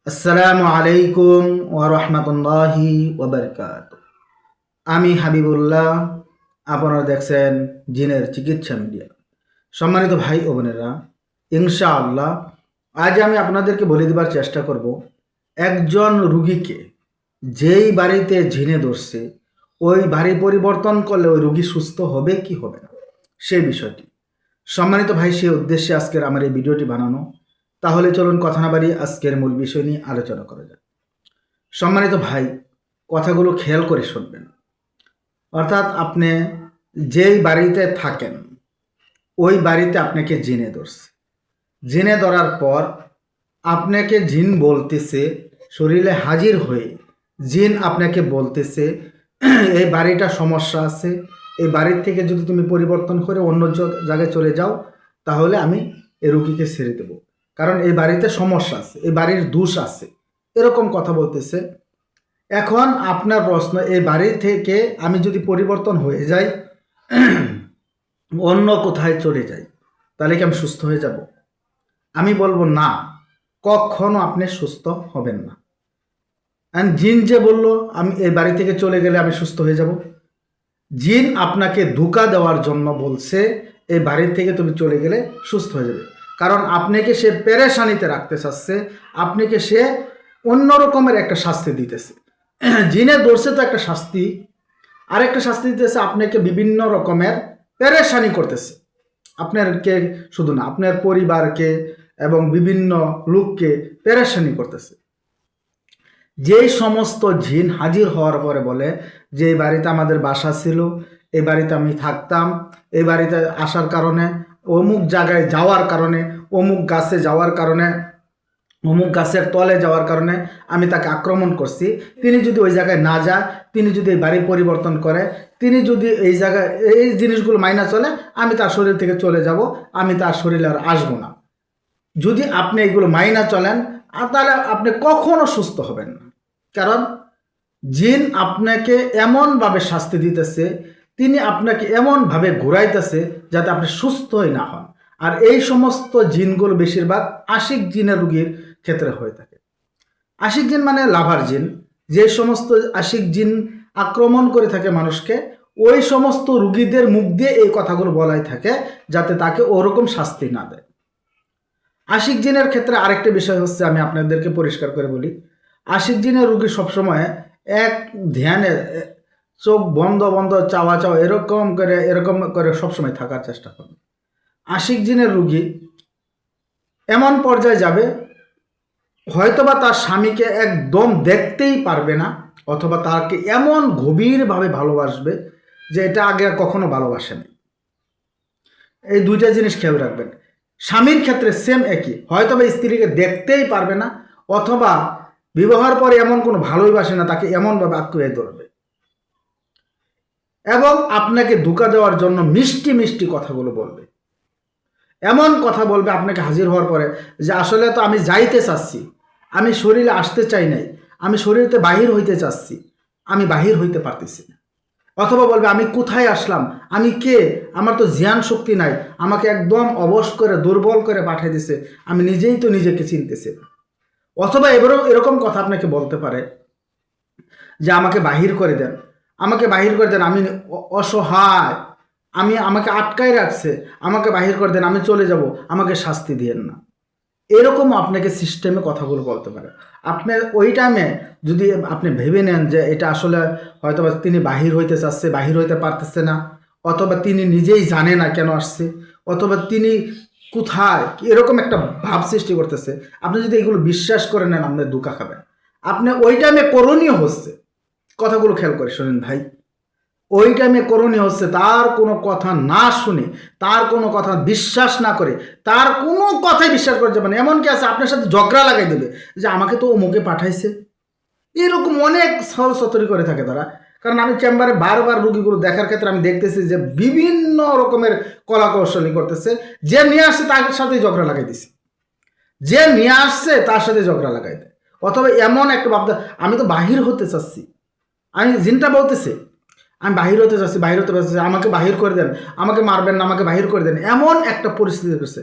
আসসালামু আলাইকুম ওয়া রাহমাতুল্লাহি ওয়া বারাকাতুহু। আমি হাবিবুল্লাহ, আপনারা দেখছেন জিনের চিকিৎসা মিডিয়া। সম্মানিত ভাই ও বোনেরা, ইনশাআল্লাহ আজ আমি আপনাদেরকে বলে দেবার চেষ্টা করব একজন রুগীকে যেই বাড়িতে ঝিনে ধরছে ওই বাড়ি পরিবর্তন করলে ওই রুগী সুস্থ হবে কি হবে না সেই বিষয়টি। সম্মানিত ভাই, সেই উদ্দেশ্যে আজকের আমার এই ভিডিওটি বানানো। তাহলে চলুন কথা না বাড়িয়ে আজকের মূল বিষয় নিয়ে আলোচনা করা যাক। সম্মানিত ভাই, কথাগুলো খেয়াল করে শুনবেন। অর্থাৎ আপনি যেই বাড়িতে থাকেন ওই বাড়িতে আপনাকে জিনে ধরছে। জিনে ধরার পর আপনাকে জিন বলতেছে, শরীরে হাজির হয়ে জিন আপনাকে বলতেছে এই বাড়িটা সমস্যা আছে, এই বাড়ির থেকে যদি তুমি পরিবর্তন করে অন্য জায়গায় চলে যাও তাহলে আমি এই রুগীকে ছেড়ে দেবো, কারণ এই বাড়িতে সমস্যা আছে, এই বাড়ির দোষ আছে, এরকম কথা বলতেছে। এখন আপনার প্রশ্ন, এই বাড়ি থেকে আমি যদি পরিবর্তন হয়ে যাই অন্য কোথায় চলে যাই তাহলে কি আমি সুস্থ হয়ে যাব? আমি বলবো না, কখনো আপনি সুস্থ হবেন না। অ্যান্ড জিন যে বলল আমি এই বাড়ি থেকে চলে গেলে আমি সুস্থ হয়ে যাব, জিন আপনাকে ধোঁকা দেওয়ার জন্য বলছে এই বাড়ি থেকে তুমি চলে গেলে সুস্থ হয়ে যাবে। কারণ আপনাকে সে পেরেশানিতে রাখতে চাচ্ছে, আপনাকে সে অন্য রকমের একটা শাস্তি দিতেছে। জিনে ধরছে তো একটা শাস্তি, আরেকটা শাস্তি দিতেছে আপনাকে বিভিন্ন রকমের পেরেশানি করতেছে। আপনারকে শুধু না, আপনার পরিবারকে এবং বিভিন্ন লোককে পেরেশানি করতেছে। যেই সমস্ত জিন হাজির হওয়ার পরে বলে যে এই বাড়িতে আমাদের বাসা ছিল, এই বাড়িতে আমি থাকতাম, এই বাড়িতে আসার কারণে, অমুক জায়গায় যাওয়ার কারণে, অমুক গাছে যাওয়ার কারণে, অমুক গাছের তলে যাওয়ার কারণে আমি তাকে আক্রমণ করছি, তিনি যদি ওই জায়গায় না যায়, তিনি যদি এই বাড়ি পরিবর্তন করে, তিনি যদি এই জায়গায় এই জিনিসগুলো মাইনা চলে, আমি তার শরীর থেকে চলে যাব, আমি তার শরীরে আর আসবো না। যদি আপনি এগুলো মাইনা চলেন তাহলে আপনি কখনো সুস্থ হবেন না। কারণ জিন আপনাকে এমনভাবে শাস্তি দিতেছে, তিনি আপনাকে এমনভাবে ঘুরাইতেছে যাতে আপনি সুস্থই না হন। আর এই সমস্ত জিনগুলো বেশিরভাগ আশিক জিনের রোগীর ক্ষেত্রে হয়ে থাকে। আশিক জিন মানে লাভার জিন। যে সমস্ত আশিক জিন আক্রমণ করে থাকে মানুষকে, ওই সমস্ত রুগীদের মুখ দিয়ে এই কথাগুলো বলাই থাকে যাতে তাকে ওরকম শাস্তি না দেয়। আশিক জিনের ক্ষেত্রে আরেকটা বিষয় হচ্ছে, আমি আপনাদেরকে পরিষ্কার করে বলি, আশিক জিনের রুগী সবসময় এক ধ্যানে চোখ বন্ধ বন্ধ চাওয়া চাওয়া এরকম করে সবসময় থাকার চেষ্টা করবে। আশিক জিনের রুগী এমন পর্যায়ে যাবে, হয়তোবা তার স্বামীকে একদম দেখতেই পারবে না, অথবা তাকে এমন গভীরভাবে ভালোবাসবে যে এটা আগে কখনো ভালোবাসেনি। এই দুইটা জিনিস খেয়াল রাখবেন। স্বামীর ক্ষেত্রে সেম একই, হয়তোবা স্ত্রীকে দেখতেই পারবে না, অথবা বিবাহের পরে এমন কোনো ভালোই বাসে না, তাকে এমনভাবে আঁকড়ে ধরবে এবং আপনাকে ধোঁকা দেওয়ার জন্য মিষ্টি মিষ্টি কথাগুলো বলবে। এমন কথা বলবে আপনাকে হাজির হওয়ার পরে যে আসলে তো আমি যাইতে চাচ্ছি, আমি শরীরে আসতে চাই নাই, আমি শরীরতে বাহির হইতে চাচ্ছি, আমি বাহির হইতে পারতেছি না। অথবা বলবে আমি কোথায় আসলাম, আমি কে, আমার তো জ্ঞান শক্তি নাই, আমাকে একদম অবশ করে দুর্বল করে পাঠিয়ে দিছে, আমি নিজেই তো নিজেকে চিনতেছি না। অথবা এরকম কথা আপনাকে বলতে পারে যে আমাকে বাহির করে দেন, আমাকে বাহির করে দেন, আমি অসহায়, আমাকে আটকায় রাখছে, আমাকে বাহির করে দেন, আমি চলে যাব, আমাকে শাস্তি দিয়েন না। এরকম আপনাকে সিস্টেমে কথাগুলো বলতে পারে। আপনি ওই টাইমে যদি আপনি ভেবে নেন যে এটা আসলে হয়তোবা তিনি বাহির হইতে চাচ্ছে, বাহির হইতে পারতেছে না, অথবা তিনি নিজেই জানে না কেন আসছে, অথবা তিনি কোথায়, এরকম একটা ভাব সৃষ্টি করতেছে, আপনি যদি এগুলো বিশ্বাস করে নেন আপনি ধোঁকা খাবেন। আপনি ওই টাইমে করণীয় হচ্ছে, কথাগুলো খেয়াল করে শোনেন ভাই, ওই টাইমে করণীয় হচ্ছে তার কোনো কথা না শুনে, তার কোনো কথা বিশ্বাস না করে, তার কোনো কথাই বিশ্বাস করে যাবেন। এমনকি আছে আপনার সাথে ঝগড়া লাগাই দেবে যে আমাকে তো অমুকে পাঠাইছে, এরকম অনেক সতরি করে থাকে তারা। কারণ আমি চেম্বারে বারবার রুগীগুলো দেখার ক্ষেত্রে আমি দেখতেছি যে বিভিন্ন রকমের কলা কৌশলী করতেছে। যে নিয়ে আসছে তার সাথে ঝগড়া লাগাই দিছে, যে নিয়ে আসছে তার সাথে ঝগড়া লাগাই দেয়। অথবা এমন একটা ভাবতে আমি তো বাহির হতে চাচ্ছি, আমি জিনটা বলতেছে আমি বাহির হতে যাচ্ছি, বাহির হতে যাচ্ছি, আমাকে বাহির করে দেন, আমাকে মারবেন না, আমাকে বাহির করে দেন, এমন একটা পরিস্থিতি করছে।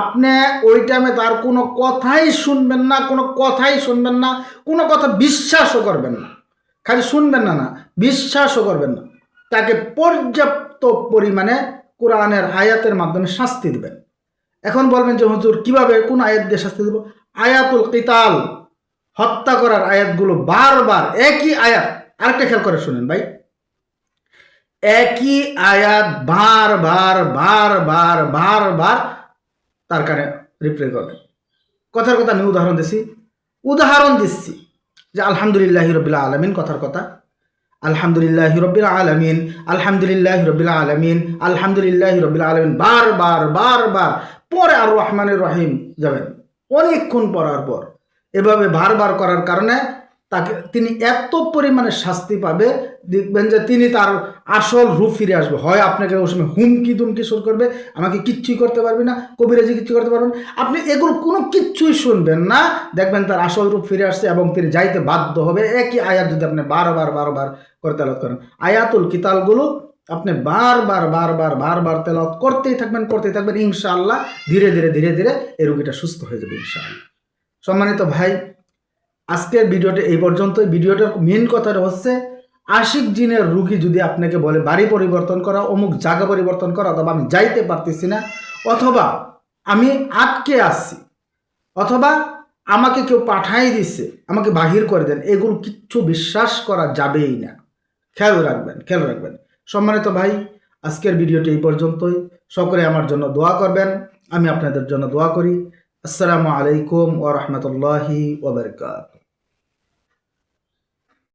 আপনি ওই টাইমে তার কোনো কথাই শুনবেন না, কোনো কথাই শুনবেন না, কোনো কথা বিশ্বাসও করবেন না। খালি শুনবেন না, বিশ্বাসও করবেন না। তাকে পর্যাপ্ত পরিমাণে কোরআনের আয়াতের মাধ্যমে শাস্তি দিবেন। এখন বলবেন যে হুজুর কিভাবে, কোন আয়াত দিয়ে শাস্তি দেব? আয়াতুল কিতাল, হত্যা করার আয়াতগুলো বারবার একই আয়াত, আরেকটা খেয়াল করে শুনেন ভাই, একই আয়াত বারবার বারবার বারবার তার কানে রিপ্লে করবেন। কথার কথা আমি উদাহরণ দিচ্ছি যে আলহামদুলিল্লাহি রাব্বিল আলামিন, কথার কথা আলহামদুলিল্লাহি রাব্বিল আলামিন, আলহামদুলিল্লাহি রাব্বিল আলামিন, আলহামদুলিল্লাহি রাব্বিল আলামিন বারবার বারবার, পরে আর রহমানির রহিম যাবেন অনেকক্ষণ পড়ার পর। এভাবে বারবার করার কারণে তিনি এত পরিমাণে শাস্তি পাবে, দেখবেন যে তিনি তার আসল রূপ ফিরে আসবে। হয় আপনাকে ওই সময় হুমকি দুমকি শুরু করবে, আমাকে কিচ্ছুই করতে পারবি না, কবিরাজি কিচ্ছু করতে পারবেন, আপনি এগুলো কোনো কিচ্ছুই শুনবেন না, দেখবেন তার আসল রূপ ফিরে আসছে এবং তিনি যাইতে বাধ্য হবে। একই আয়াত যদি আপনি বারবার বারবার করে তেলাওয়াত করেন, আয়াতুল কিতালগুলো আপনি বারবার বারবার বারবার তেলাওয়াত করতেই থাকবেন, ইনশাআল্লাহ ধীরে ধীরে ধীরে ধীরে এই রোগীটা সুস্থ হয়ে যাবে ইনশাআল্লাহ। সম্মানিত ভাই, আজকের ভিডিওটা এই পর্যন্তই। ভিডিওটার মেন কথাটা হচ্ছে, আশিক জিনের রুগী যদি আপনাকে বলে বাড়ি পরিবর্তন করা, অমুক জায়গা পরিবর্তন করা, অথবা আমি যাইতে পারতেছি না, অথবা আমি আটকে আসছি, অথবা আমাকে কেউ পাঠাই দিচ্ছে, আমাকে বাহির করে দেন, এগুলো কিচ্ছু বিশ্বাস করা যাবেই না। খেয়াল রাখবেন। সম্মানিত ভাই, আজকের ভিডিওটি এই পর্যন্তই। সকলে আমার জন্য দোয়া করবেন, আমি আপনাদের জন্য দোয়া করি। আসসালামু আলাইকুম ওয়া রাহমাতুল্লাহি ওয়া বারাকাতুহু।